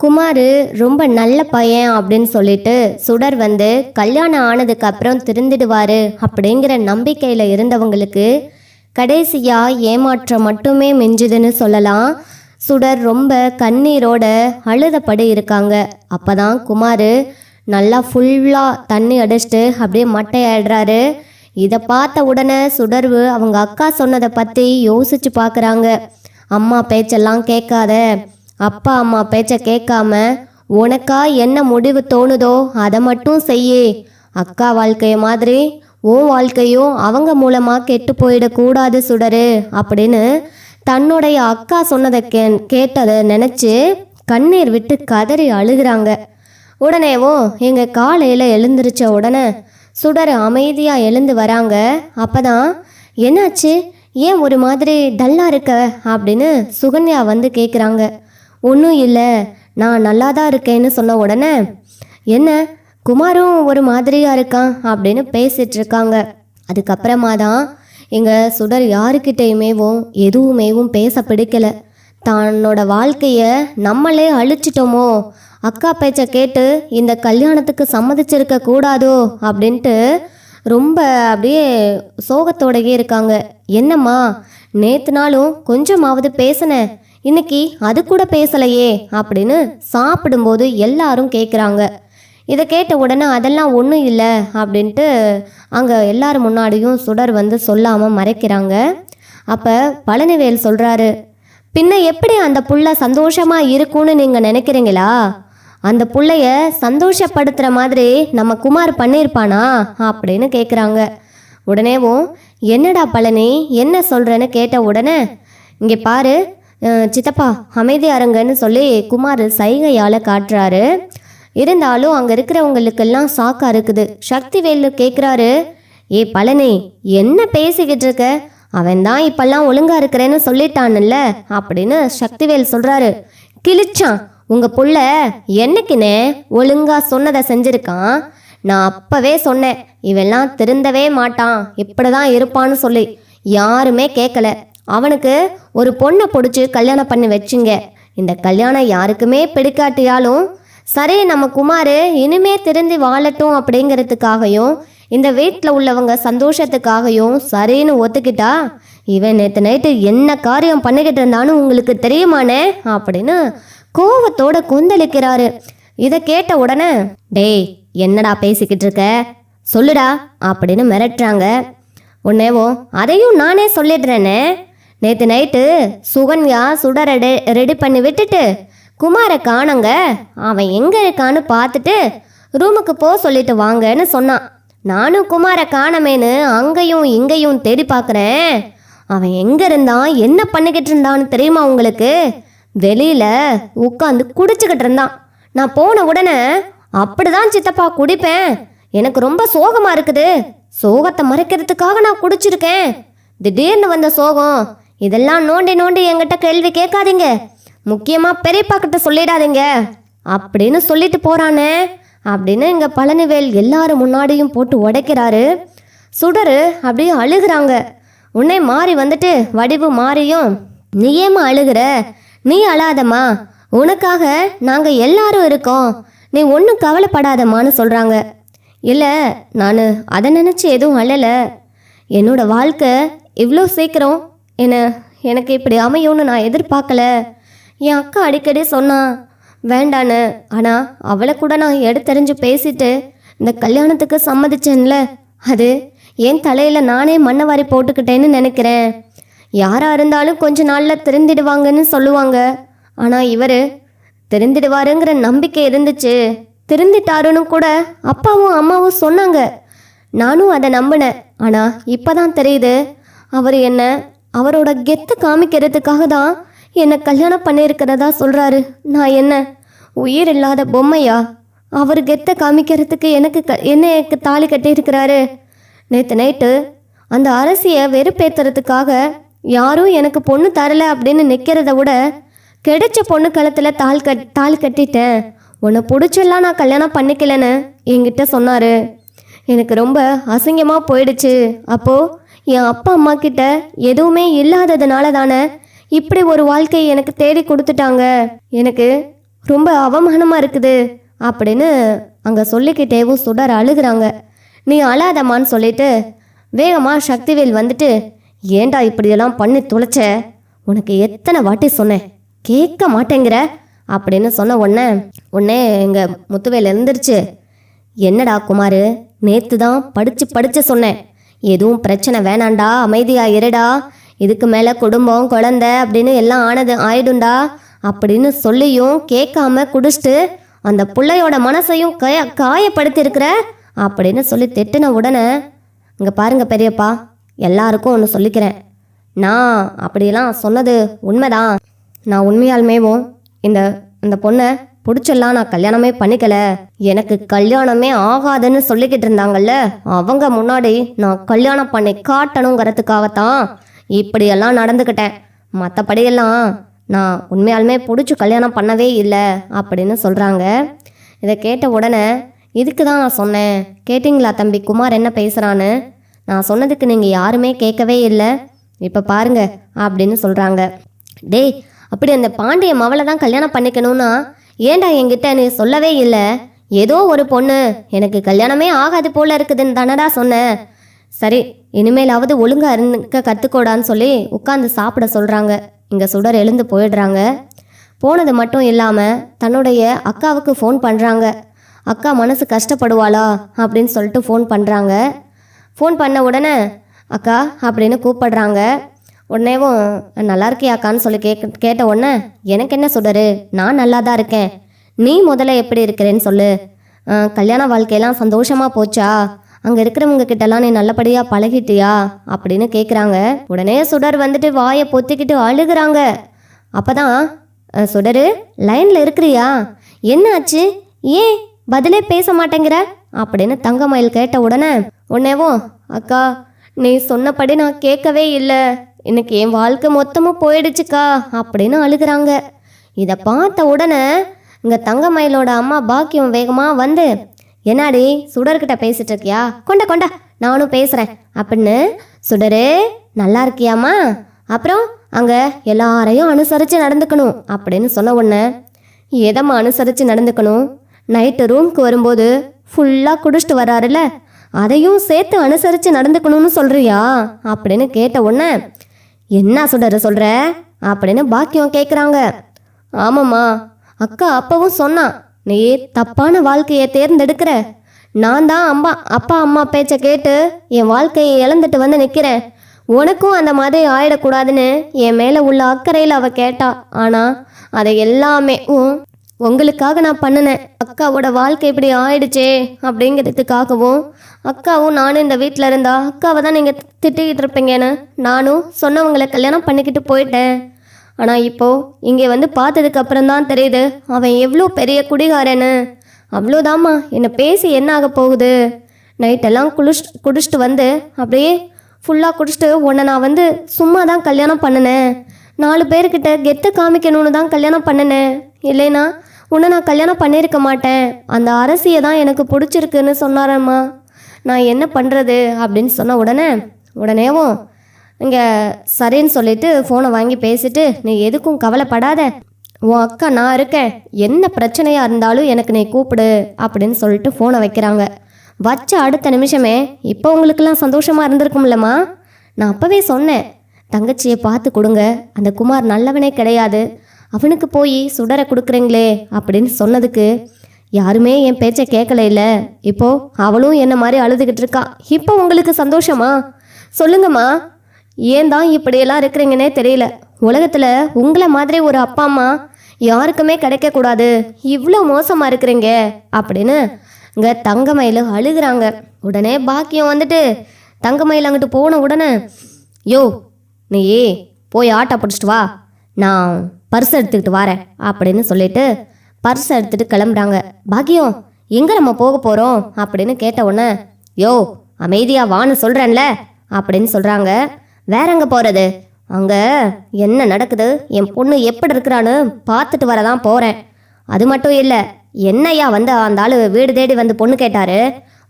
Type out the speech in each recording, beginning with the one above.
குமார் ரொம்ப நல்ல பையன் அப்படின்னு சொல்லிட்டு சுடர் வந்து கல்யாணம் ஆனதுக்கு அப்புறம் திருந்திடுவாரு அப்படிங்கிற நம்பிக்கையில் இருந்தவங்களுக்கு கடைசியாக ஏமாற்றம் மட்டுமே மிஞ்சுதுன்னு சொல்லலாம். சுடர் ரொம்ப கண்ணீரோட அழுதப்படி இருக்காங்க. அப்போ தான் குமார் நல்லா ஃபுல்லாக தண்ணி அடிச்சிட்டு அப்படியே மட்டையாடுறாரு. இதை பார்த்த உடனே சுடர்வு அவங்க அக்கா சொன்னதை பற்றி யோசிச்சு பார்க்குறாங்க. அம்மா பேச்செல்லாம் கேட்காத, அப்பா அம்மா பேச்சை கேட்காம உனக்கா என்ன முடிவு தோணுதோ அதை மட்டும் செய்யு. அக்கா வாழ்க்கைய மாதிரி உன் வாழ்க்கையும் அவங்க மூலமாக கெட்டு போயிடக்கூடாது சுடரு அப்படின்னு தன்னுடைய அக்கா சொன்னதை கேட்டதை நினச்சி கண்ணீர் விட்டு கதறி அழுகிறாங்க. உடனேவும் எங்கள் காலையில் எழுந்திருச்ச உடனே சுடர் அமைதியாக எழுந்து வராங்க. அப்போ தான் என்னாச்சு, ஏன் ஒரு மாதிரி டல்லாக இருக்க அப்படின்னு சுகன்யா வந்து கேட்குறாங்க. ஒன்றும் இல்லை, நான் நல்லா தான் இருக்கேன்னு சொன்ன உடனே என்ன குமாரும் ஒரு மாதிரியாக இருக்கான் அப்படின்னு பேசிகிட்டு இருக்காங்க. அதுக்கப்புறமா தான் எங்கள் சுடர் யாருக்கிட்டேயுமேவும் எதுவுமேவும் பேச பிடிக்கலை. தன்னோட வாழ்க்கையை நம்மளே அழிச்சிட்டோமோ, அக்கா பேச்சை கேட்டு இந்த கல்யாணத்துக்கு சம்மதிச்சிருக்க கூடாதோ அப்படின்ட்டு ரொம்ப அப்படியே சோகத்தோடையே இருக்காங்க. என்னம்மா, நேற்று நாளும் கொஞ்சமாவது பேசினேன், இன்னைக்கு அது கூட பேசலையே அப்படின்னு சாப்பிடும்போது எல்லாரும் கேட்குறாங்க. இதை கேட்ட உடனே அதெல்லாம் ஒன்றும் இல்லை அப்படின்ட்டு அங்கே எல்லாரும் முன்னாடியும் சுடர் வந்து சொல்லாமல் மறைக்கிறாங்க. அப்போ பழனிவேல் சொல்கிறாரு, பின்ன எப்படி அந்த புள்ள சந்தோஷமாக இருக்கும்னு நீங்கள் நினைக்கிறீங்களா? அந்த புள்ளைய சந்தோஷப்படுத்துகிற மாதிரி நம்ம குமார் பண்ணியிருப்பானா அப்படின்னு கேட்குறாங்க. உடனேவும் என்னடா பழனி என்ன சொல்கிறேன்னு கேட்ட உடனே இங்கே பாரு சித்தப்பா அமைதியாக இருங்கன்னு சொல்லி குமார் சைகையால் காட்டுறாரு. இருந்தாலும் அங்கே இருக்கிறவங்களுக்கெல்லாம் சாக்கா இருக்குது. சக்திவேலு கேட்குறாரு, ஏ பழனி என்ன பேசிக்கிட்டு இருக்க, அவன் தான் இப்பெல்லாம் ஒழுங்காக இருக்கிறேன்னு சொல்லிட்டான்ல அப்படின்னு சக்திவேல் சொல்கிறாரு. கிழிச்சான், உங்கள் புள்ள என்னைக்குனே ஒழுங்கா சொன்னதை செஞ்சுருக்கான். நான் அப்போவே சொன்னேன் இவெல்லாம் திருந்தவே மாட்டான், இப்படி தான் இருப்பான்னு சொல்லி. யாருமே கேட்கல. அவனுக்கு ஒரு பொண்ணை பிடிச்சி கல்யாணம் பண்ணி வச்சுங்க. இந்த கல்யாணம் யாருக்குமே பிடிக்காட்டியாலும் சரி, நம்ம குமார் இனிமே திருந்தி வாழட்டும் அப்படிங்கிறதுக்காகவும் இந்த வீட்டில் உள்ளவங்க சந்தோஷத்துக்காகவும் சரின்னு ஒத்துக்கிட்டா இவன் நேற்று நைட்டு என்ன காரியம் பண்ணிக்கிட்டு இருந்தான்னு உங்களுக்கு தெரியுமானே அப்படின்னு கோவத்தோட கொந்தளிக்கிறாரு. இதை கேட்ட உடனே டேய் என்னடா பேசிக்கிட்டு இருக்க, சொல்லுடா அப்படின்னு மிரட்டுறாங்க. உடனேவோ அதையும் நானே சொல்லிடுறேனே, நேற்று நைட்டு சுகன்யா சுடரை ரெடி பண்ணி விட்டுட்டு குமாரை காணுங்க, அவன் எங்கே இருக்கான்னு பார்த்துட்டு ரூமுக்கு போக சொல்லிட்டு வாங்கன்னு சொன்னான். நானும் குமாரை காணமேன்னு அங்கேயும் இங்கேயும் தேடி பார்க்குறேன். அவன் எங்கே இருந்தான் என்ன பண்ணிக்கிட்டு இருந்தான்னு தெரியுமா உங்களுக்கு? வெளியில் உட்காந்து குடிச்சுக்கிட்டு இருந்தான். நான் போன உடனே அப்படிதான் சித்தப்பா குடிப்பேன், எனக்கு ரொம்ப சோகமாக இருக்குது, சோகத்தை மறைக்கிறதுக்காக நான் குடிச்சிருக்கேன், திடீர்னு வந்த சோகம், இதெல்லாம் நோண்டி நோண்டி என்கிட்ட கேள்வி கேட்காதீங்க, முக்கியமாக பெரியப்பா கிட்ட சொல்லிடாதீங்க அப்படின்னு சொல்லிட்டு போகிறானே அப்படின்னு இங்கே பழனிவேல் எல்லாரும் முன்னாடியும் போட்டு உடைக்கிறாரு. சுடரு அப்படியே அழுகிறாங்க. உடனே மாறி வந்துட்டு வடிவு மாறியும் நீ ஏமா அழுகிற, நீ அழாதம்மா, உனக்காக நாங்கள் எல்லாரும் இருக்கோம், நீ ஒன்றும் கவலைப்படாதம்மான்னு சொல்கிறாங்க. இல்லை, நான் அதை நினச்சி எதுவும் அழலை, என்னோட வாழ்க்கை இவ்வளோ சீக்கிரம் எனக்கு இப்படி அமையும்னு நான் எதிர்பார்க்கல. என் அக்கா அடிக்கடி சொன்னான் வேண்டான்னு, ஆனால் அவளை கூட நான் எடுத்தறிஞ்சு பேசிட்டு இந்த கல்யாணத்துக்கு சம்மதிச்சேன்ல, அது என் தலையில் நானே மண்ணை வாரி போட்டுக்கிட்டேன்னு நினைக்கிறேன். யாராக இருந்தாலும் கொஞ்ச நாளில் திருந்திடுவாங்கன்னு சொல்லுவாங்க, ஆனால் இவர் திருந்திடுவாருங்கிற நம்பிக்கை இருந்துச்சு, திருந்திட்டாருன்னு கூட அப்பாவும் அம்மாவும் சொன்னாங்க, நானும் அதை நம்பினேன். ஆனால் இப்போ தான் தெரியுது அவர் என்ன அவரோட கெத்தை காமிக்கிறதுக்காக தான் என்னை கல்யாணம் பண்ணியிருக்கிறதா சொல்கிறாரு. நான் என்ன உயிர் இல்லாத பொம்மையா? அவர் கெத்தை காமிக்கிறதுக்கு எனக்கு தாலி கட்டியிருக்கிறாரு. நேற்று நைட்டு அந்த அரசியை வெறுப்பேற்றுறதுக்காக யாரும் எனக்கு பொண்ணு தரலை அப்படின்னு நிற்கிறத விட கிடைச்ச பொண்ணு கழுத்தில் தாலி கட்டிட்டேன், உன்னை பிடிச்செல்லாம் நான் கல்யாணம் பண்ணிக்கலன்னு என்கிட்ட சொன்னார். எனக்கு ரொம்ப அசிங்கமாக போயிடுச்சு. அப்போது என் அப்பா அம்மா கிட்ட எதுவுமே இல்லாததுனால தானே இப்படி ஒரு வாழ்க்கையை எனக்கு தேடி கொடுத்துட்டாங்க. எனக்கு ரொம்ப அவமானமாக இருக்குது அப்படின்னு அங்கே சொல்லிக்கிட்டேவும் சுடர் அழுகுறாங்க. நீ அழாதம்மான்னு சொல்லிட்டு வேகமாக சக்திவேல் வந்துட்டு, ஏண்டா இப்படியெல்லாம் பண்ணி தொலைச்ச, உனக்கு எத்தனை வாட்டி சொன்னேன் கேட்க மாட்டேங்கிற அப்படின்னு சொன்ன உடனே எங்கள் முத்துவேல் எழுந்திருச்சு, என்னடா குமார், நேற்று தான் படித்து சொன்னேன், எதுவும் பிரச்சனை வேணாண்டா, அமைதியாக இருடா, இதுக்கு மேலே குடும்பம் குழந்தை அப்படின்னு எல்லாம் ஆயிடும்டா அப்படின்னு சொல்லியும் கேட்காம குடிச்சிட்டு அந்த பிள்ளையோட மனசையும் காயப்படுத்தியிருக்கிற அப்படின்னு சொல்லி திட்டின உடனே, இங்கே பாருங்க பெரியப்பா, எல்லாருக்கும் ஒன்று சொல்லிக்கிறேன், நான் அப்படியெல்லாம் சொன்னது உண்மைதான். நான் உண்மையாலுமேவும் இந்த பொண்ணை பிடிச்செல்லாம் நான் கல்யாணமே பண்ணிக்கல, எனக்கு கல்யாணமே ஆகாதுன்னு சொல்லிக்கிட்டு இருந்தாங்கல்ல, அவங்க முன்னாடி நான் கல்யாணம் பண்ணி காட்டணுங்கிறதுக்காகத்தான் இப்படியெல்லாம் நடந்துக்கிட்டேன், மற்றபடியெல்லாம் நான் உண்மையாலுமே பிடிச்சி கல்யாணம் பண்ணவே இல்லை அப்படின்னு சொல்கிறாங்க. இதை கேட்ட உடனே, இதுக்கு தான் நான் சொன்னேன், கேட்டிங்களா தம்பி குமார் என்ன பேசுகிறான்னு, நான் சொன்னதுக்கு நீங்கள் யாருமே கேட்கவே இல்லை, இப்போ பாருங்க அப்படின்னு சொல்கிறாங்க. டேய், அப்படி அந்த பாண்டிய மவளை தான் கல்யாணம் பண்ணிக்கணும்னா ஏண்டா என்கிட்ட நீ சொல்லவே இல்லை, ஏதோ ஒரு பொண்ணு எனக்கு கல்யாணமே ஆகாது போல இருக்குதுன்னு தானடா சொன்னேன், சரி இனிமேலாவது ஒழுங்காக இருக்க கற்றுக்கோடான்னு சொல்லி உட்காந்து சாப்பிட சொல்கிறாங்க. இங்கே சுடர் எழுந்து போயிடுறாங்க. போனது மட்டும் இல்லாமல் தன்னுடைய அக்காவுக்கு ஃபோன் பண்ணுறாங்க. அக்கா மனசு கஷ்டப்படுவாளா அப்படின்னு சொல்லிட்டு ஃபோன் பண்ணுறாங்க. ஃபோன் பண்ண உடனே அக்கா அப்படின்னு கூப்பிடுறாங்க. உடனேவும் நல்லா இருக்கியாக்கான்னு சொல்லி கேட்ட உடனே, எனக்கு என்ன சுடரு, நான் நல்லா தான் இருக்கேன், நீ முதல்ல எப்படி இருக்கிறேன்னு சொல்லு, கல்யாண வாழ்க்கையெல்லாம் சந்தோஷமாக போச்சா, அங்கே இருக்கிறவங்க கிட்டலாம் நீ நல்லபடியாக பழகிட்டியா அப்படின்னு கேட்குறாங்க. உடனே சுடர் வந்துட்டு வாயை பொத்திக்கிட்டு அழுகுறாங்க. அப்போ தான், சுடரு லைனில் இருக்கிறியா, என்னாச்சு, ஏன் பதிலே பேச மாட்டேங்கிற அப்படின்னு தங்கமயில் கேட்ட உடனேவும் அக்கா நீ சொன்னபடி நான் கேட்கவே இல்லை, இன்னைக்கு என் வாழ்க்கை மொத்தமும் போயிடுச்சுக்கா அப்படின்னு அழுகுறாங்க. இதை பார்த்த உடனே இங்கே தங்கமயிலோட அம்மா பாக்கியம் வேகமாக வந்து, என்னாடி சுடர்கிட்ட பேசிட்டு இருக்கியா, கொண்டா நானும் பேசுகிறேன் அப்படின்னு, சுடரு நல்லா இருக்கியாம்மா, அப்புறம் அங்கே எல்லாரையும் அனுசரித்து நடந்துக்கணும் அப்படின்னு சொன்ன உடனே, எதம்மா அனுசரித்து நடந்துக்கணும், நைட்டு ரூம்க்கு வரும்போது ஃபுல்லாக குடிச்சிட்டு வர்றாருல்ல, அதையும் சேர்த்து அனுசரித்து நடந்துக்கணும்னு சொல்கிறியா அப்படின்னு கேட்ட உடனே, என்ன சுடரு சொல்கிற அப்படின்னு பாக்கியம் கேட்குறாங்க. ஆமாம்மா, அக்கா அப்பவும் சொன்னான், நீ தப்பான வாழ்க்கையை தேர்ந்தெடுக்கிற, நான் தான் அப்பா அம்மா பேச்சை கேட்டு என் வாழ்க்கையை இழந்துட்டு வந்து நிற்கிறேன், உனக்கும் அந்த மாதிரி ஆயிடக்கூடாதுன்னு என் மேலே உள்ள அக்கறையில் அவள் கேட்டா, ஆனால் அதை எல்லாமே உங்களுக்காக நான் பண்ணினேன், அக்காவோட வாழ்க்கை இப்படி ஆயிடுச்சே அப்படிங்கிறதுக்காகவும், அக்காவும் நானும் இந்த வீட்டில் இருந்தா அக்காவை தான் நீங்கள் திட்டிக்கிட்டு இருப்பீங்கன்னு நானும் சொன்னவங்களை கல்யாணம் பண்ணிக்கிட்டு போயிட்டேன், ஆனால் இப்போது இங்கே வந்து பார்த்ததுக்கு அப்புறம் தான் தெரியுது அவன் எவ்வளோ பெரிய குடிகாரன்னு, அவ்வளோதாம்மா, என்னை பேசி என்ன ஆக போகுது, நைட்டெல்லாம் குடிச்சிட்டு வந்து அப்படியே ஃபுல்லாக குடிச்சிட்டு உன்னை நான் வந்து சும்மா தான் கல்யாணம் பண்ணினேன், 4 பேர்கிட்ட கெத்து காமிக்கணும்னு தான் கல்யாணம் பண்ணினேன், இல்லைனா உன்னை நான் கல்யாணம் பண்ணியிருக்க மாட்டேன், அந்த அரசியை தான் எனக்கு பிடிச்சிருக்குன்னு சொன்னாரம்மா, நான் என்ன பண்ணுறது அப்படின்னு சொன்ன உடனேவும் இங்கே சரின்னு சொல்லிட்டு ஃபோனை வாங்கி பேசிட்டு, நீ எதுக்கும் கவலைப்படாத, உன் அக்கா நான் இருக்கேன், என்ன பிரச்சனையாக இருந்தாலும் எனக்கு நீ கூப்பிடு அப்படின்னு சொல்லிட்டு ஃபோனை வைக்கிறாங்க. வச்ச அடுத்த நிமிஷமே, இப்போ உங்களுக்கெல்லாம் சந்தோஷமாக இருந்திருக்கும்லம்மா, நான் அப்போவே சொன்னேன், தங்கச்சியை பார்த்து கொடுங்க, அந்த குமார் நல்லவனே கிடையாது, அவனுக்கு போய் சுடரை கொடுக்குறீங்களே அப்படின்னு சொன்னதுக்கு யாருமே என் பேச்சை கேட்கல, இல்லை இப்போது அவளும் என்ன மாதிரி அழுதுகிட்டு இருக்கா, இப்போ உங்களுக்கு சந்தோஷமா சொல்லுங்கம்மா, ஏன் தான் இப்படியெல்லாம் இருக்கிறீங்கன்னே தெரியல, உலகத்தில் உங்களை மாதிரி ஒரு அப்பா அம்மா யாருக்குமே கிடைக்கக்கூடாது, இவ்வளோ மோசமாக இருக்கிறீங்க அப்படின்னு இங்கே தங்கமயில் அழுகுறாங்க. உடனே பாக்கியம் வந்துட்டு தங்கமயில் அங்கிட்டு போன உடனே, யோ நீ போய் ஆட்டை பிடிச்சிட்டு வா, நான் பர்ஸ் எடுத்துக்கிட்டு வரேன் அப்படின்னு சொல்லிட்டு பர்ஸ் எடுத்துகிட்டு கிளம்புறாங்க. பாக்கியம் எங்கே நம்ம போக போகிறோம் அப்படின்னு கேட்ட உடனே, யோ அமைதியாக வான்னு சொல்கிறேன்ல அப்படின்னு சொல்கிறாங்க. வேற எங்கே போகிறது, அங்கே என்ன நடக்குது, என் பொண்ணு எப்படி இருக்கிறான்னு பார்த்துட்டு வரதான் போகிறேன், அது மட்டும் இல்லை, என்னையா வந்து அந்த ஆள் வீடு தேடி வந்து பொண்ணு கேட்டாரு,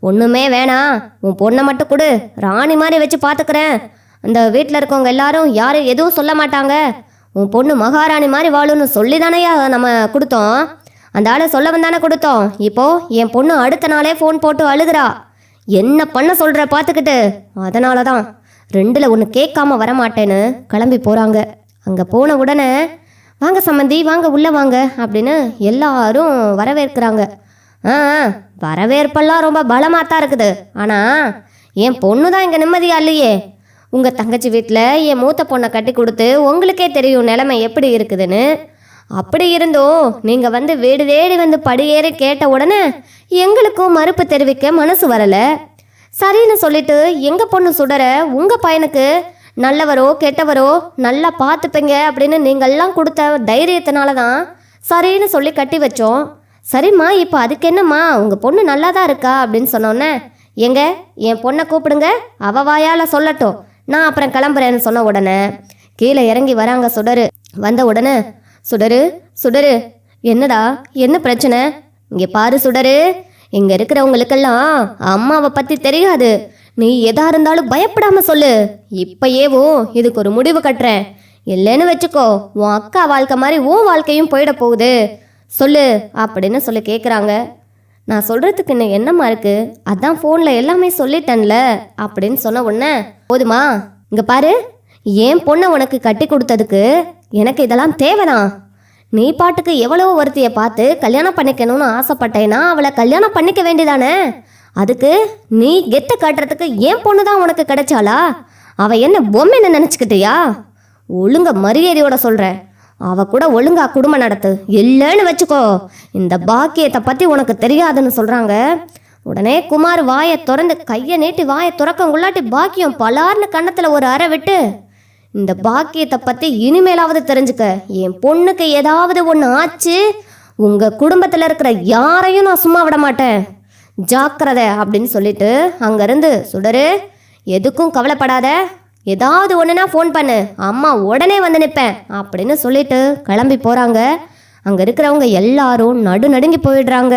ஒன்றுமே வேணாம், உன் பொண்ணை மட்டும் கொடு, ராணி மாதிரி வச்சு பார்த்துக்கிறேன், அந்த வீட்டில் இருக்கவங்க எல்லாரும் யாரும் எதுவும் சொல்ல மாட்டாங்க, உன் பொண்ணு மகாராணி மாதிரி வாழுன்னு சொல்லி தானையா நம்ம கொடுத்தோம், அந்த ஆளை சொல்ல வந்தானே கொடுத்தோம். இப்போ என் பொண்ணு அடுத்த நாளே ஃபோன் போட்டு அழுகிறா. என்ன பண்ண சொல்கிற பார்த்துக்கிட்டு. அதனால தான் 2ல் 1 கேட்காம வரமாட்டேன்னு கிளம்பி போகிறாங்க. அங்கே போன உடனே வாங்க சம்மந்தி, வாங்க உள்ளே வாங்க அப்படின்னு எல்லாரும் வரவேற்கிறாங்க. வரவேற்பெல்லாம் ரொம்ப பலமாக தான் இருக்குது. ஆனால் என் பொண்ணு தான் இங்கே நிம்மதியா இல்லையே. உங்கள் தங்கச்சி வீட்டில் என் மூத்த பொண்ணை கட்டி கொடுத்து உங்களுக்கே தெரியும் நிலைமை எப்படி இருக்குதுன்னு. அப்படி இருந்தும் நீங்கள் வந்து வீடு தேடி வந்து படியேறி கேட்ட உடனே எங்களுக்கும் மறுப்பு தெரிவிக்க மனசு வரலை. சரின்னு சொல்லிட்டு எங்கள் பொண்ணு சுடர உங்கள் பையனுக்கு நல்லவரோ கெட்டவரோ நல்லா பார்த்துப்பீங்க அப்படின்னு நீங்கள்லாம் கொடுத்த தைரியத்தினால தான் சரின்னு சொல்லி கட்டி வச்சோம். சரிம்மா, இப்போ அதுக்கு என்னம்மா, உங்கள் பொண்ணு நல்லா தான் இருக்கா அப்படின்னு சொன்னோன்னே, என் பொண்ணை கூப்பிடுங்க, அவள் வாயால் சொல்லட்டும், நான் அப்புறம் கிளம்புறேன்னு சொன்ன உடனே கீழே இறங்கி வராங்க சுடரு. வந்த உடனே சுடரு என்னடா, என்ன பிரச்சனை? இங்கே பாரு சுடரு, இங்கே இருக்கிறவங்களுக்கெல்லாம் அம்மாவை பற்றி தெரியாது. நீ எதா இருந்தாலும் பயப்படாம சொல்லு. இப்பயேவோ இதுக்கு ஒரு முடிவு கட்டுறேன். இல்லைன்னு வச்சுக்கோ, உன் அக்கா வாழ்க்கை மாதிரி உன் வாழ்க்கையும் போயிட போகுது. சொல்லு அப்படின்னு சொல்லி கேட்குறாங்க. நான் சொல்கிறதுக்கு இன்னும் என்னம்மா இருக்குது, அதான் ஃபோனில் எல்லாமே சொல்லிட்டேன்ல அப்படின்னு சொன்ன உடனே, போதுமா, இங்கே பாரு, என் பொண்ணை உனக்கு கட்டி கொடுத்ததுக்கு எனக்கு இதெல்லாம் தேவைதான். நீ பாட்டுக்கு எவ்வளோ ஒருத்தியை பார்த்து கல்யாணம் பண்ணிக்கணும்னு ஆசைப்பட்டேன்னா அவளை கல்யாணம் பண்ணிக்க வேண்டியதானே. அதுக்கு நீ கெத்தை காட்டுறதுக்கு என் பொண்ணு தான் உனக்கு கிடைச்சாளா? அவள் என்ன பொம்மைன்னு நினச்சிக்கிட்டியா? ஒழுங்க மரியாதையோட சொல்கிறேன், அவள் கூட ஒழுங்கா குடும்பம் நடத்து. இல்லைன்னு வச்சுக்கோ, இந்த பாக்கியத்தை பற்றி உனக்கு தெரியாதுன்னு சொல்கிறாங்க. உடனே குமார் வாயை திறந்து கையை நீட்டி வாயை திறக்கங்குள்ளாட்டி பாக்கியம் பலார்னு கன்னத்தில் ஒரு அறை விட்டு, இந்த பாக்கியத்தை பற்றி இனிமேலாவது தெரிஞ்சுக்க. என் பொண்ணுக்கு ஏதாவது ஒன்று ஆச்சு, உங்கள் குடும்பத்தில் இருக்கிற யாரையும் நான் சும்மா விட மாட்டேன், ஜாக்கிரதை அப்படின்னு சொல்லிட்டு அங்கேருந்து, சுடரு எதுக்கும் கவலைப்படாத, ஏதாவது ஒன்றுனா ஃபோன் பண்ணு, அம்மா உடனே வந்து நிற்பேன் அப்படின்னு சொல்லிட்டு கிளம்பி போகிறாங்க. அங்கே இருக்கிறவங்க எல்லாரும் நடுநடுங்கி போயிடுறாங்க.